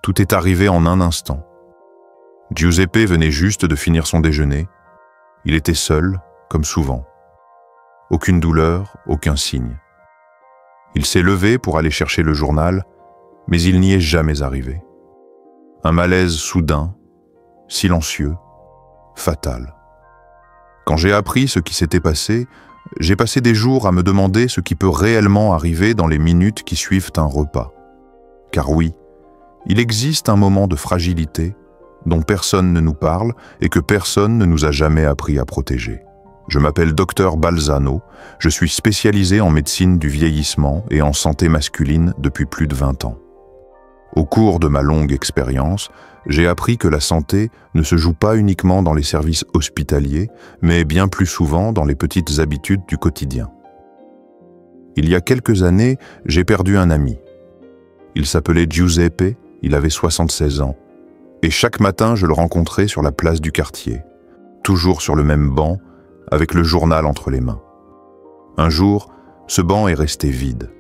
Tout est arrivé en un instant. Giuseppe venait juste de finir son déjeuner. Il était seul, comme souvent. Aucune douleur, aucun signe. Il s'est levé pour aller chercher le journal, mais il n'y est jamais arrivé. Un malaise soudain, silencieux, fatal. Quand j'ai appris ce qui s'était passé, j'ai passé des jours à me demander ce qui peut réellement arriver dans les minutes qui suivent un repas. Car oui, il existe un moment de fragilité dont personne ne nous parle et que personne ne nous a jamais appris à protéger. Je m'appelle Dr Balzano, je suis spécialisé en médecine du vieillissement et en santé masculine depuis plus de 20 ans. Au cours de ma longue expérience, j'ai appris que la santé ne se joue pas uniquement dans les services hospitaliers, mais bien plus souvent dans les petites habitudes du quotidien. Il y a quelques années, j'ai perdu un ami. Il s'appelait Giuseppe, il avait 76 ans, et chaque matin je le rencontrais sur la place du quartier, toujours sur le même banc, avec le journal entre les mains. Un jour, ce banc est resté vide.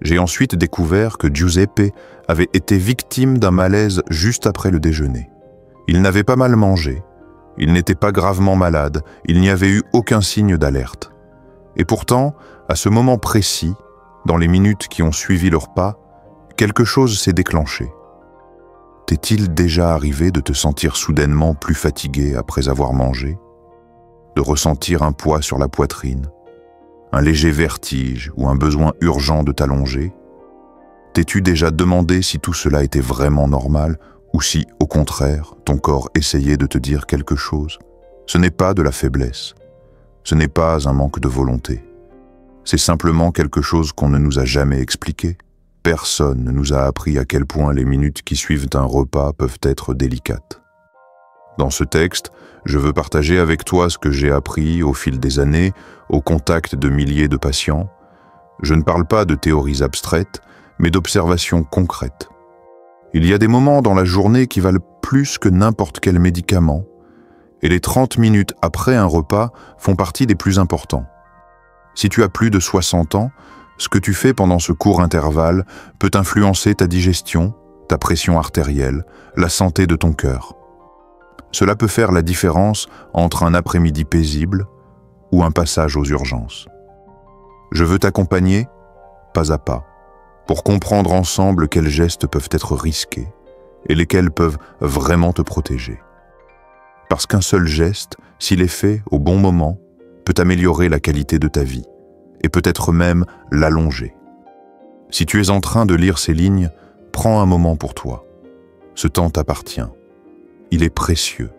J'ai ensuite découvert que Giuseppe avait été victime d'un malaise juste après le déjeuner. Il n'avait pas mal mangé, il n'était pas gravement malade, il n'y avait eu aucun signe d'alerte. Et pourtant, à ce moment précis, dans les minutes qui ont suivi le repas, quelque chose s'est déclenché. T'est-il déjà arrivé de te sentir soudainement plus fatigué après avoir mangé ? De ressentir un poids sur la poitrine, un léger vertige ou un besoin urgent de t'allonger? T'es-tu déjà demandé si tout cela était vraiment normal ou si, au contraire, ton corps essayait de te dire quelque chose? Ce n'est pas de la faiblesse, ce n'est pas un manque de volonté. C'est simplement quelque chose qu'on ne nous a jamais expliqué. Personne ne nous a appris à quel point les minutes qui suivent un repas peuvent être délicates. Dans ce texte, je veux partager avec toi ce que j'ai appris au fil des années, au contact de milliers de patients. Je ne parle pas de théories abstraites, mais d'observations concrètes. Il y a des moments dans la journée qui valent plus que n'importe quel médicament, et les 30 minutes après un repas font partie des plus importants. Si tu as plus de 60 ans, ce que tu fais pendant ce court intervalle peut influencer ta digestion, ta pression artérielle, la santé de ton cœur. Cela peut faire la différence entre un après-midi paisible ou un passage aux urgences. Je veux t'accompagner, pas à pas, pour comprendre ensemble quels gestes peuvent être risqués et lesquels peuvent vraiment te protéger. Parce qu'un seul geste, s'il est fait au bon moment, peut améliorer la qualité de ta vie et peut-être même l'allonger. Si tu es en train de lire ces lignes, prends un moment pour toi. Ce temps t'appartient. Il est précieux.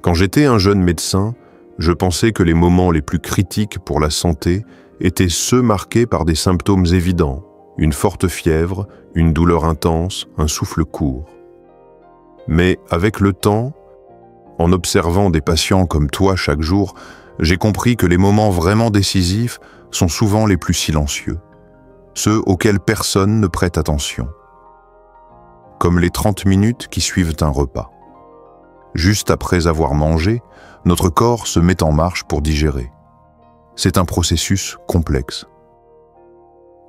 Quand j'étais un jeune médecin, je pensais que les moments les plus critiques pour la santé étaient ceux marqués par des symptômes évidents, une forte fièvre, une douleur intense, un souffle court. Mais avec le temps, en observant des patients comme toi chaque jour, j'ai compris que les moments vraiment décisifs sont souvent les plus silencieux, ceux auxquels personne ne prête attention. Comme les 30 minutes qui suivent un repas. Juste après avoir mangé, notre corps se met en marche pour digérer. C'est un processus complexe.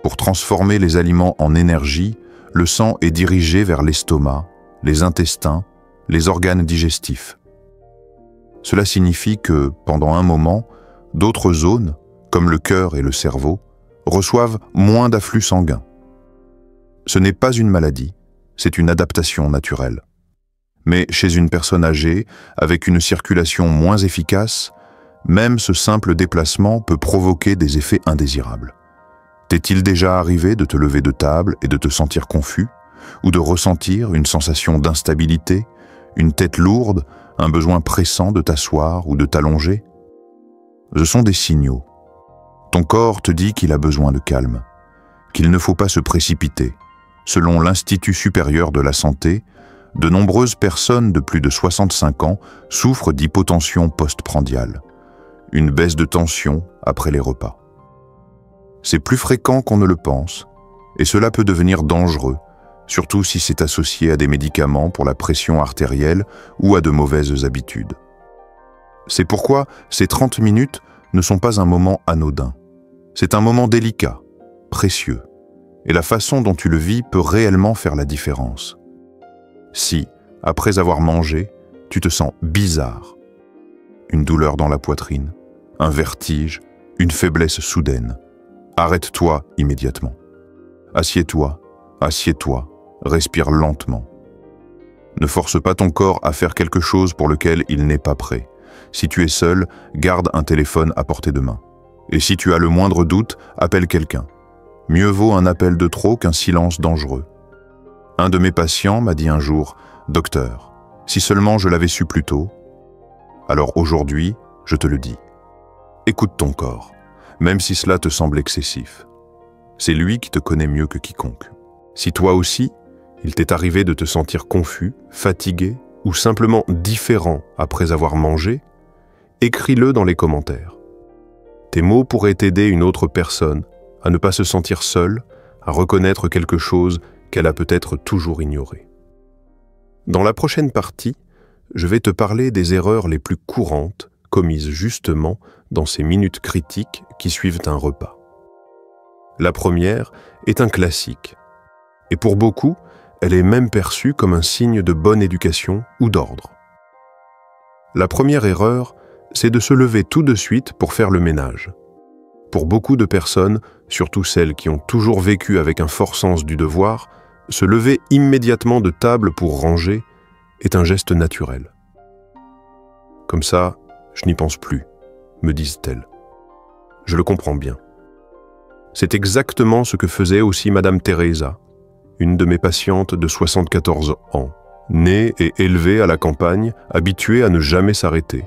Pour transformer les aliments en énergie, le sang est dirigé vers l'estomac, les intestins, les organes digestifs. Cela signifie que, pendant un moment, d'autres zones, comme le cœur et le cerveau, reçoivent moins d'afflux sanguin. Ce n'est pas une maladie, c'est une adaptation naturelle. Mais chez une personne âgée, avec une circulation moins efficace, même ce simple déplacement peut provoquer des effets indésirables. T'est-il déjà arrivé de te lever de table et de te sentir confus, ou de ressentir une sensation d'instabilité, une tête lourde, un besoin pressant de t'asseoir ou de t'allonger? Ce sont des signaux. Ton corps te dit qu'il a besoin de calme, qu'il ne faut pas se précipiter. Selon l'Institut supérieur de la santé, de nombreuses personnes de plus de 65 ans souffrent d'hypotension postprandiale, une baisse de tension après les repas. C'est plus fréquent qu'on ne le pense, et cela peut devenir dangereux, surtout si c'est associé à des médicaments pour la pression artérielle ou à de mauvaises habitudes. C'est pourquoi ces 30 minutes ne sont pas un moment anodin. C'est un moment délicat, précieux, et la façon dont tu le vis peut réellement faire la différence. Si, après avoir mangé, tu te sens bizarre, une douleur dans la poitrine, un vertige, une faiblesse soudaine, arrête-toi immédiatement. Assieds-toi, assieds-toi, respire lentement. Ne force pas ton corps à faire quelque chose pour lequel il n'est pas prêt. Si tu es seul, garde un téléphone à portée de main. Et si tu as le moindre doute, appelle quelqu'un. Mieux vaut un appel de trop qu'un silence dangereux. Un de mes patients m'a dit un jour, « Docteur, si seulement je l'avais su plus tôt, alors aujourd'hui, je te le dis. Écoute ton corps, même si cela te semble excessif. C'est lui qui te connaît mieux que quiconque. Si toi aussi, il t'est arrivé de te sentir confus, fatigué ou simplement différent après avoir mangé, écris-le dans les commentaires. Tes mots pourraient aider une autre personne à ne pas se sentir seule, à reconnaître quelque chose qu'elle a peut-être toujours ignoré. Dans la prochaine partie, je vais te parler des erreurs les plus courantes commises justement dans ces minutes critiques qui suivent un repas. La première est un classique, et pour beaucoup, elle est même perçue comme un signe de bonne éducation ou d'ordre. La première erreur, c'est de se lever tout de suite pour faire le ménage. Pour beaucoup de personnes, surtout celles qui ont toujours vécu avec un fort sens du devoir, se lever immédiatement de table pour ranger est un geste naturel. Comme ça, je n'y pense plus, me disent-elles. Je le comprends bien. C'est exactement ce que faisait aussi Madame Teresa, une de mes patientes de 74 ans, née et élevée à la campagne, habituée à ne jamais s'arrêter.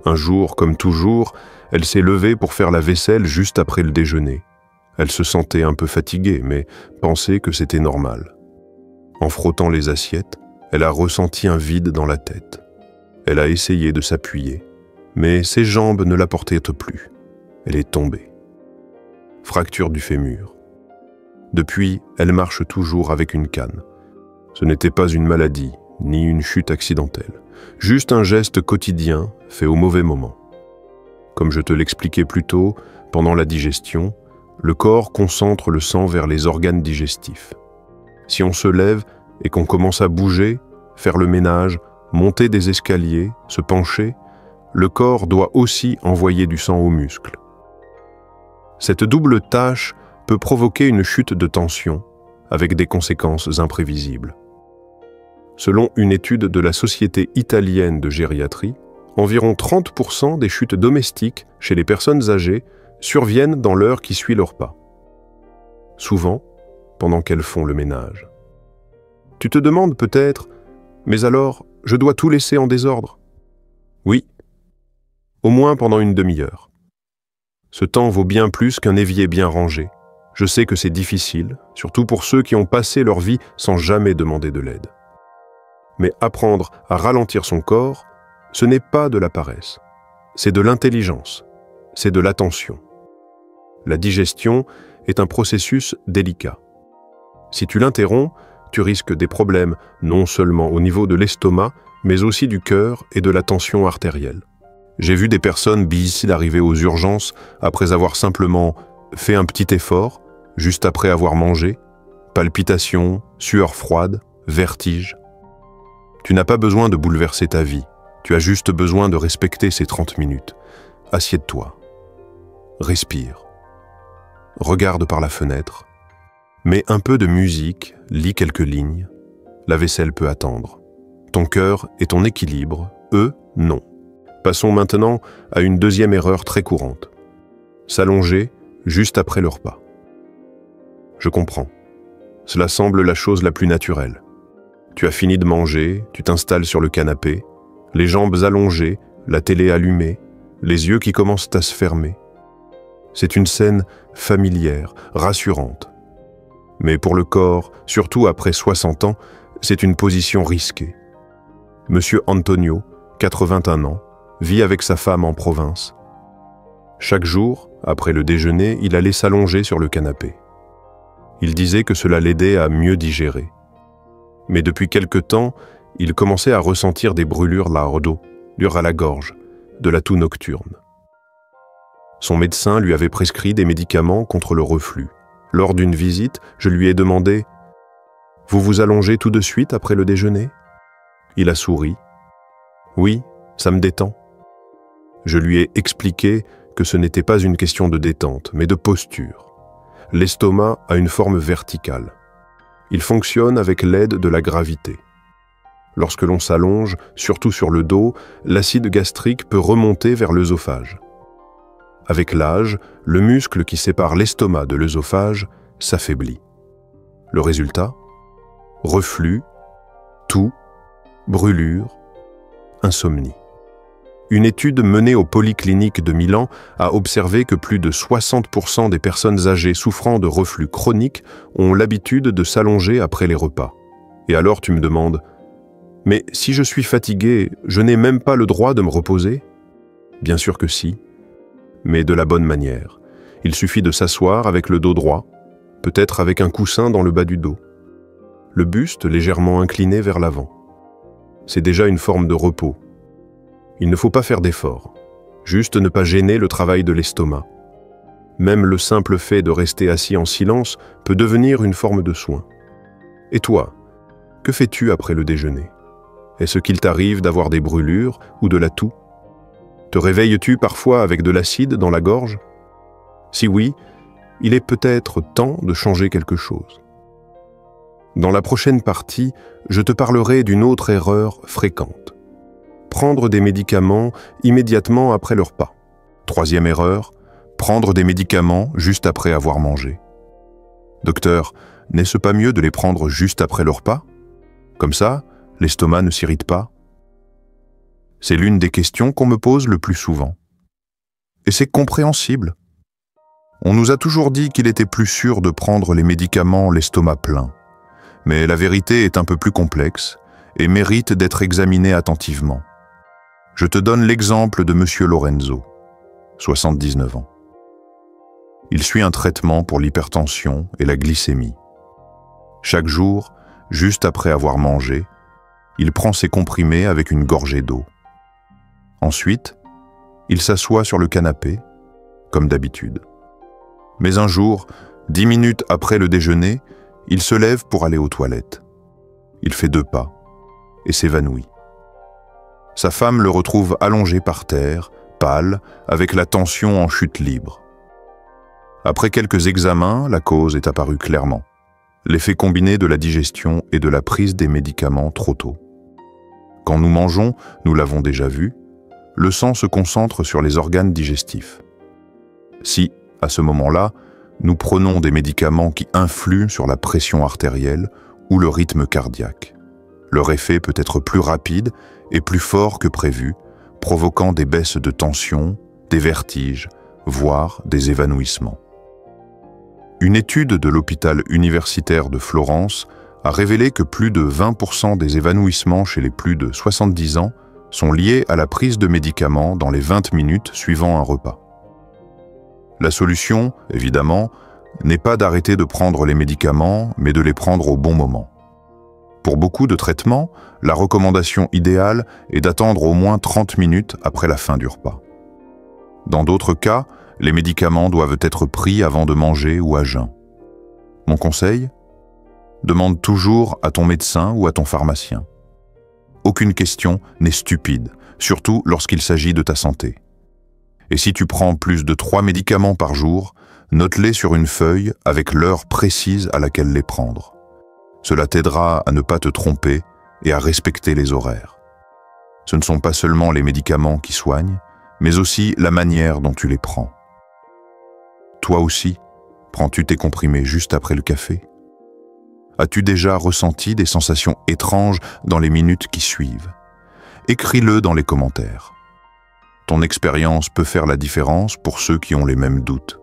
Un jour, comme toujours, elle s'est levée pour faire la vaisselle juste après le déjeuner. Elle se sentait un peu fatiguée, mais pensait que c'était normal. En frottant les assiettes, elle a ressenti un vide dans la tête. Elle a essayé de s'appuyer, mais ses jambes ne la portaient plus. Elle est tombée. Fracture du fémur. Depuis, elle marche toujours avec une canne. Ce n'était pas une maladie, ni une chute accidentelle. Juste un geste quotidien fait au mauvais moment. Comme je te l'expliquais plus tôt, pendant la digestion, le corps concentre le sang vers les organes digestifs. Si on se lève et qu'on commence à bouger, faire le ménage, monter des escaliers, se pencher, le corps doit aussi envoyer du sang aux muscles. Cette double tâche peut provoquer une chute de tension, avec des conséquences imprévisibles. Selon une étude de la Société italienne de gériatrie, environ 30% des chutes domestiques chez les personnes âgées surviennent dans l'heure qui suit le repas. Souvent, pendant qu'elles font le ménage. Tu te demandes peut-être, mais alors, je dois tout laisser en désordre? Oui, au moins pendant une demi-heure. Ce temps vaut bien plus qu'un évier bien rangé. Je sais que c'est difficile, surtout pour ceux qui ont passé leur vie sans jamais demander de l'aide. Mais apprendre à ralentir son corps, ce n'est pas de la paresse, c'est de l'intelligence, c'est de l'attention. La digestion est un processus délicat. Si tu l'interromps, tu risques des problèmes non seulement au niveau de l'estomac, mais aussi du cœur et de la tension artérielle. J'ai vu des personnes bicides arriver aux urgences après avoir simplement fait un petit effort, juste après avoir mangé, palpitations, sueur froide, vertige. Tu n'as pas besoin de bouleverser ta vie, tu as juste besoin de respecter ces 30 minutes. Assieds-toi, respire, regarde par la fenêtre, mets un peu de musique, lis quelques lignes, la vaisselle peut attendre. Ton cœur et ton équilibre, eux, non. Passons maintenant à une deuxième erreur très courante. S'allonger juste après le repas. Je comprends. Cela semble la chose la plus naturelle. Tu as fini de manger, tu t'installes sur le canapé, les jambes allongées, la télé allumée, les yeux qui commencent à se fermer. C'est une scène familière, rassurante. Mais pour le corps, surtout après 60 ans, c'est une position risquée. Monsieur Antonio, 81 ans, vit avec sa femme en province. Chaque jour, après le déjeuner, il allait s'allonger sur le canapé. Il disait que cela l'aidait à mieux digérer. Mais depuis quelque temps, il commençait à ressentir des brûlures à la gorge, de la toux nocturne. Son médecin lui avait prescrit des médicaments contre le reflux. Lors d'une visite, je lui ai demandé « Vous vous allongez tout de suite après le déjeuner? Il a souri. Oui, ça me détend. Je lui ai expliqué que ce n'était pas une question de détente, mais de posture. L'estomac a une forme verticale. Il fonctionne avec l'aide de la gravité. Lorsque l'on s'allonge, surtout sur le dos, l'acide gastrique peut remonter vers l'œsophage. Avec l'âge, le muscle qui sépare l'estomac de l'œsophage s'affaiblit. Le résultat? Reflux, toux, brûlure, insomnie. Une étude menée au Polyclinique de Milan a observé que plus de 60% des personnes âgées souffrant de reflux chronique ont l'habitude de s'allonger après les repas. Et alors tu me demandes, mais si je suis fatigué, je n'ai même pas le droit de me reposer? Bien sûr que si, mais de la bonne manière. Il suffit de s'asseoir avec le dos droit, peut-être avec un coussin dans le bas du dos. Le buste légèrement incliné vers l'avant. C'est déjà une forme de repos. Il ne faut pas faire d'efforts, juste ne pas gêner le travail de l'estomac. Même le simple fait de rester assis en silence peut devenir une forme de soin. Et toi, que fais-tu après le déjeuner? Est-ce qu'il t'arrive d'avoir des brûlures ou de la toux? Te réveilles-tu parfois avec de l'acide dans la gorge? Si oui, il est peut-être temps de changer quelque chose. Dans la prochaine partie, je te parlerai d'une autre erreur fréquente. Prendre des médicaments immédiatement après le repas. Troisième erreur, prendre des médicaments juste après avoir mangé. Docteur, n'est-ce pas mieux de les prendre juste après le repas? Comme ça, l'estomac ne s'irrite pas? C'est l'une des questions qu'on me pose le plus souvent. Et c'est compréhensible. On nous a toujours dit qu'il était plus sûr de prendre les médicaments l'estomac plein. Mais la vérité est un peu plus complexe et mérite d'être examinée attentivement. Je te donne l'exemple de Monsieur Lorenzo, 79 ans. Il suit un traitement pour l'hypertension et la glycémie. Chaque jour, juste après avoir mangé, il prend ses comprimés avec une gorgée d'eau. Ensuite, il s'assoit sur le canapé, comme d'habitude. Mais un jour, 10 minutes après le déjeuner, il se lève pour aller aux toilettes. Il fait 2 pas et s'évanouit. Sa femme le retrouve allongé par terre, pâle, avec la tension en chute libre. Après quelques examens, la cause est apparue clairement. L'effet combiné de la digestion et de la prise des médicaments trop tôt. Quand nous mangeons, nous l'avons déjà vu, le sang se concentre sur les organes digestifs. Si, à ce moment-là, nous prenons des médicaments qui influent sur la pression artérielle ou le rythme cardiaque, leur effet peut être plus rapide et plus fort que prévu, provoquant des baisses de tension, des vertiges, voire des évanouissements. Une étude de l'hôpital universitaire de Florence a révélé que plus de 20% des évanouissements chez les plus de 70 ans sont liés à la prise de médicaments dans les 20 minutes suivant un repas. La solution, évidemment, n'est pas d'arrêter de prendre les médicaments, mais de les prendre au bon moment. Pour beaucoup de traitements, la recommandation idéale est d'attendre au moins 30 minutes après la fin du repas. Dans d'autres cas, les médicaments doivent être pris avant de manger ou à jeun. Mon conseil? Demande toujours à ton médecin ou à ton pharmacien. Aucune question n'est stupide, surtout lorsqu'il s'agit de ta santé. Et si tu prends plus de 3 médicaments par jour, note-les sur une feuille avec l'heure précise à laquelle les prendre. Cela t'aidera à ne pas te tromper et à respecter les horaires. Ce ne sont pas seulement les médicaments qui soignent, mais aussi la manière dont tu les prends. Toi aussi, prends-tu tes comprimés juste après le café? As-tu déjà ressenti des sensations étranges dans les minutes qui suivent? Écris-le dans les commentaires. Ton expérience peut faire la différence pour ceux qui ont les mêmes doutes.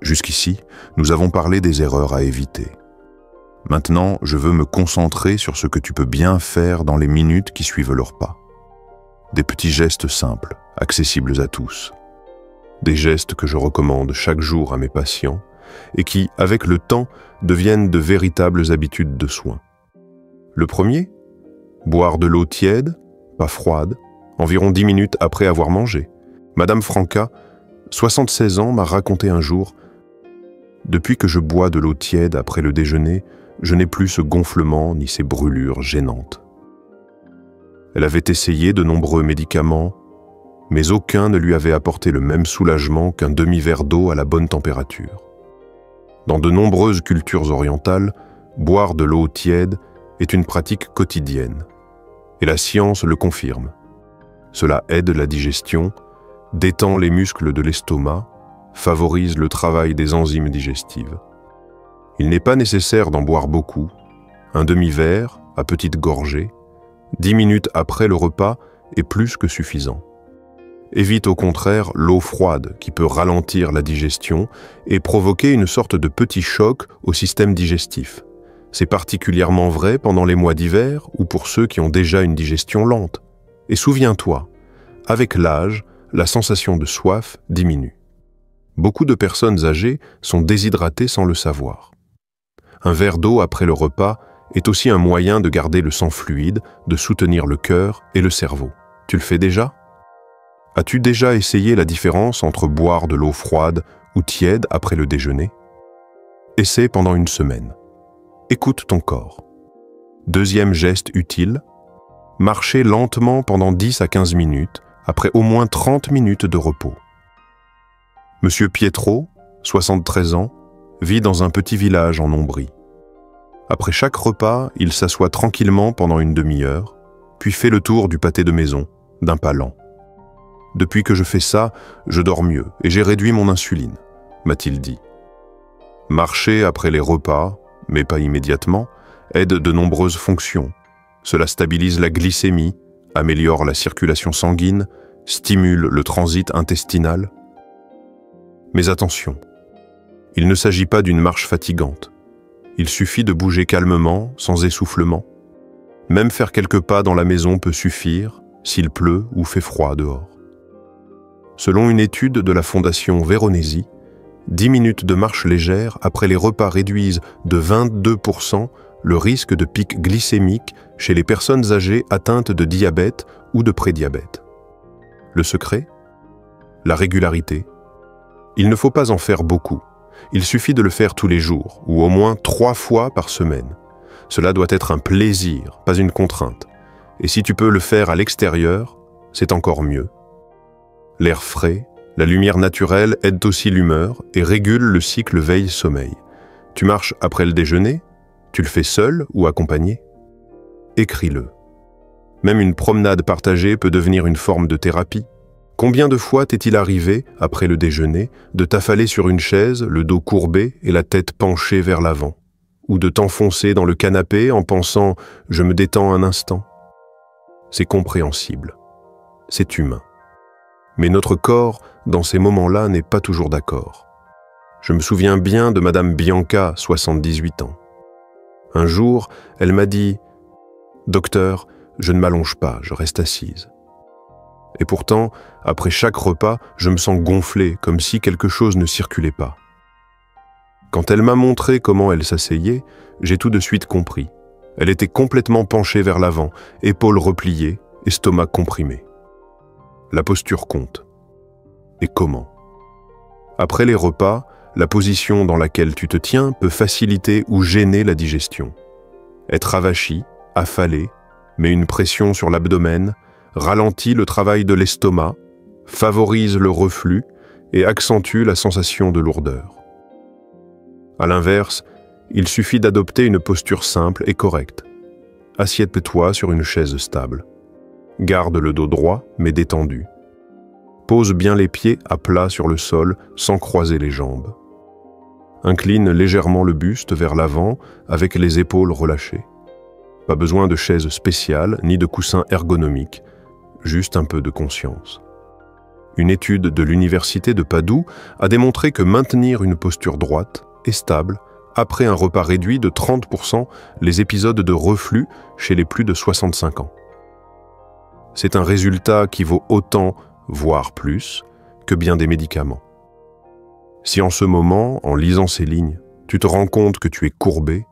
Jusqu'ici, nous avons parlé des erreurs à éviter. Maintenant, je veux me concentrer sur ce que tu peux bien faire dans les minutes qui suivent le repas. Des petits gestes simples, accessibles à tous. Des gestes que je recommande chaque jour à mes patients et qui, avec le temps, deviennent de véritables habitudes de soins. Le premier, boire de l'eau tiède, pas froide, environ 10 minutes après avoir mangé. Madame Franca, 76 ans, m'a raconté un jour « Depuis que je bois de l'eau tiède après le déjeuner, je n'ai plus ce gonflement ni ces brûlures gênantes. Elle avait essayé de nombreux médicaments, mais aucun ne lui avait apporté le même soulagement qu'un demi-verre d'eau à la bonne température. Dans de nombreuses cultures orientales, boire de l'eau tiède est une pratique quotidienne, et la science le confirme. Cela aide la digestion, détend les muscles de l'estomac, favorise le travail des enzymes digestives. Il n'est pas nécessaire d'en boire beaucoup. Un demi-verre, à petite gorgée, 10 minutes après le repas est plus que suffisant. Évite au contraire l'eau froide qui peut ralentir la digestion et provoquer une sorte de petit choc au système digestif. C'est particulièrement vrai pendant les mois d'hiver ou pour ceux qui ont déjà une digestion lente. Et souviens-toi, avec l'âge, la sensation de soif diminue. Beaucoup de personnes âgées sont déshydratées sans le savoir. Un verre d'eau après le repas est aussi un moyen de garder le sang fluide, de soutenir le cœur et le cerveau. Tu le fais déjà ? As-tu déjà essayé la différence entre boire de l'eau froide ou tiède après le déjeuner ? Essaie pendant une semaine. Écoute ton corps. Deuxième geste utile, marcher lentement pendant 10 à 15 minutes après au moins 30 minutes de repos. Monsieur Pietro, 73 ans, vit dans un petit village en Ombrie. Après chaque repas, il s'assoit tranquillement pendant une demi-heure, puis fait le tour du pâté de maison, d'un pas lent. « Depuis que je fais ça, je dors mieux et j'ai réduit mon insuline », m'a-t-il dit. Marcher après les repas, mais pas immédiatement, aide de nombreuses fonctions. Cela stabilise la glycémie, améliore la circulation sanguine, stimule le transit intestinal. Mais attention, il ne s'agit pas d'une marche fatigante. Il suffit de bouger calmement, sans essoufflement. Même faire quelques pas dans la maison peut suffire s'il pleut ou fait froid dehors. Selon une étude de la Fondation Véronesi, 10 minutes de marche légère après les repas réduisent de 22% le risque de pic glycémique chez les personnes âgées atteintes de diabète ou de prédiabète. Le secret ? La régularité. Il ne faut pas en faire beaucoup. Il suffit de le faire tous les jours, ou au moins 3 fois par semaine. Cela doit être un plaisir, pas une contrainte. Et si tu peux le faire à l'extérieur, c'est encore mieux. L'air frais, la lumière naturelle aident aussi l'humeur et régulent le cycle veille-sommeil. Tu marches après le déjeuner ? Tu le fais seul ou accompagné ? Écris-le. Même une promenade partagée peut devenir une forme de thérapie. Combien de fois t'est-il arrivé, après le déjeuner, de t'affaler sur une chaise, le dos courbé et la tête penchée vers l'avant, ou de t'enfoncer dans le canapé en pensant « je me détends un instant ». C'est compréhensible. C'est humain. Mais notre corps, dans ces moments-là, n'est pas toujours d'accord. Je me souviens bien de Madame Bianca, 78 ans. Un jour, elle m'a dit « Docteur, je ne m'allonge pas, je reste assise. » Et pourtant, après chaque repas, je me sens gonflé, comme si quelque chose ne circulait pas. Quand elle m'a montré comment elle s'asseyait, j'ai tout de suite compris. Elle était complètement penchée vers l'avant, épaules repliées, estomac comprimé. La posture compte. Et comment ? Après les repas, la position dans laquelle tu te tiens peut faciliter ou gêner la digestion. Être avachi, affalé, met une pression sur l'abdomen, ralentit le travail de l'estomac, favorise le reflux et accentue la sensation de lourdeur. À l'inverse, il suffit d'adopter une posture simple et correcte. Assieds-toi sur une chaise stable. Garde le dos droit mais détendu. Pose bien les pieds à plat sur le sol sans croiser les jambes. Incline légèrement le buste vers l'avant avec les épaules relâchées. Pas besoin de chaise spéciale ni de coussin ergonomique, juste un peu de conscience. Une étude de l'université de Padoue a démontré que maintenir une posture droite et stable après un repas réduit de 30% les épisodes de reflux chez les plus de 65 ans. C'est un résultat qui vaut autant, voire plus, que bien des médicaments. Si en ce moment, en lisant ces lignes, tu te rends compte que tu es courbé,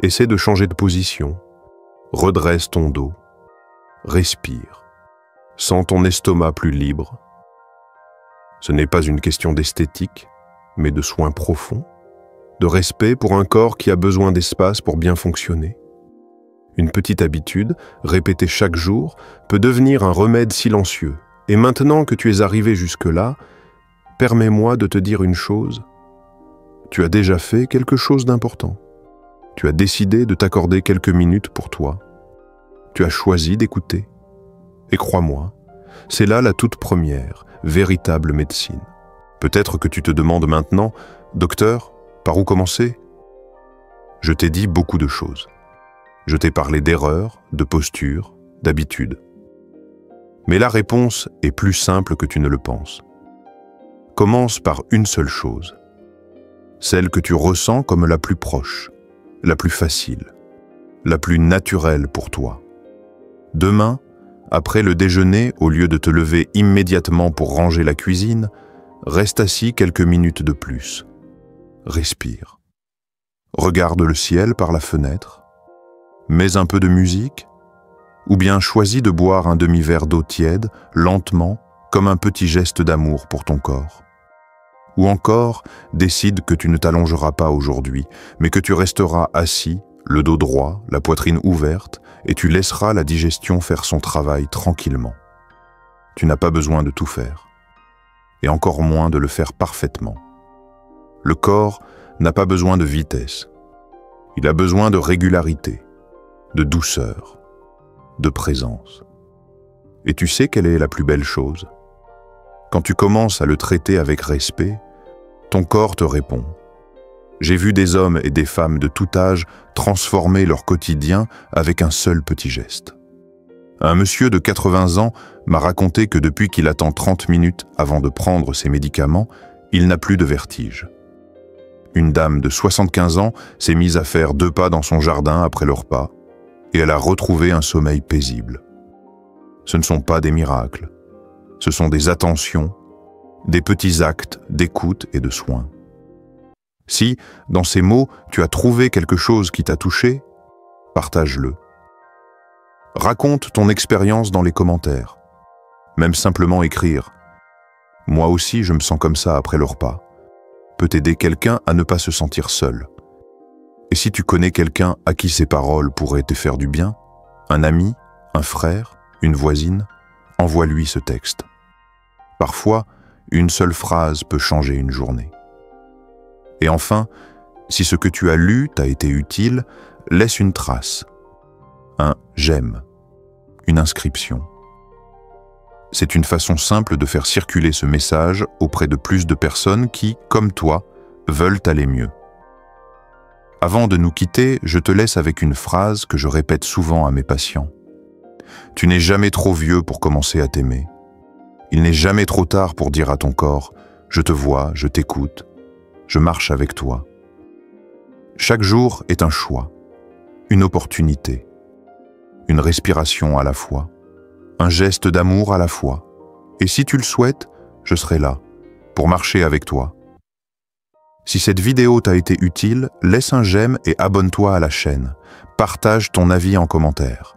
essaie de changer de position, redresse ton dos, respire, sens ton estomac plus libre. Ce n'est pas une question d'esthétique, mais de soin profond. de respect pour un corps qui a besoin d'espace pour bien fonctionner. Une petite habitude, répétée chaque jour, peut devenir un remède silencieux. Et maintenant que tu es arrivé jusque-là, permets-moi de te dire une chose. Tu as déjà fait quelque chose d'important. Tu as décidé de t'accorder quelques minutes pour toi. Tu as choisi d'écouter. Et crois-moi, c'est là la toute première, véritable médecine. Peut-être que tu te demandes maintenant, « Docteur, par où commencer ?» Je t'ai dit beaucoup de choses. Je t'ai parlé d'erreurs, de postures, d'habitudes. Mais la réponse est plus simple que tu ne le penses. Commence par une seule chose, celle que tu ressens comme la plus proche, la plus facile, la plus naturelle pour toi. Demain, après le déjeuner, au lieu de te lever immédiatement pour ranger la cuisine, reste assis quelques minutes de plus. Respire. Regarde le ciel par la fenêtre. Mets un peu de musique. Ou bien choisis de boire un demi-verre d'eau tiède, lentement, comme un petit geste d'amour pour ton corps. Ou encore, décide que tu ne t'allongeras pas aujourd'hui, mais que tu resteras assis, le dos droit, la poitrine ouverte, et tu laisseras la digestion faire son travail tranquillement. Tu n'as pas besoin de tout faire, et encore moins de le faire parfaitement. Le corps n'a pas besoin de vitesse. Il a besoin de régularité, de douceur, de présence. Et tu sais quelle est la plus belle chose? Quand tu commences à le traiter avec respect, ton corps te répond. J'ai vu des hommes et des femmes de tout âge transformer leur quotidien avec un seul petit geste. Un monsieur de 80 ans m'a raconté que depuis qu'il attend 30 minutes avant de prendre ses médicaments, il n'a plus de vertige. Une dame de 75 ans s'est mise à faire 2 pas dans son jardin après le repas, et elle a retrouvé un sommeil paisible. Ce ne sont pas des miracles, ce sont des attentions, des petits actes d'écoute et de soin. Si, dans ces mots, tu as trouvé quelque chose qui t'a touché, partage-le. Raconte ton expérience dans les commentaires. Même simplement écrire « Moi aussi, je me sens comme ça après le repas » peut aider quelqu'un à ne pas se sentir seul. Et si tu connais quelqu'un à qui ces paroles pourraient te faire du bien, un ami, un frère, une voisine, envoie-lui ce texte. Parfois, une seule phrase peut changer une journée. Et enfin, si ce que tu as lu t'a été utile, laisse une trace, un « j'aime », une inscription. C'est une façon simple de faire circuler ce message auprès de plus de personnes qui, comme toi, veulent aller mieux. Avant de nous quitter, je te laisse avec une phrase que je répète souvent à mes patients. Tu n'es jamais trop vieux pour commencer à t'aimer. Il n'est jamais trop tard pour dire à ton corps « Je te vois, je t'écoute, je marche avec toi ». Chaque jour est un choix, une opportunité, une respiration à la fois, un geste d'amour à la fois. Et si tu le souhaites, je serai là, pour marcher avec toi. Si cette vidéo t'a été utile, laisse un j'aime et abonne-toi à la chaîne. Partage ton avis en commentaire.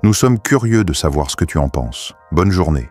Nous sommes curieux de savoir ce que tu en penses. Bonne journée.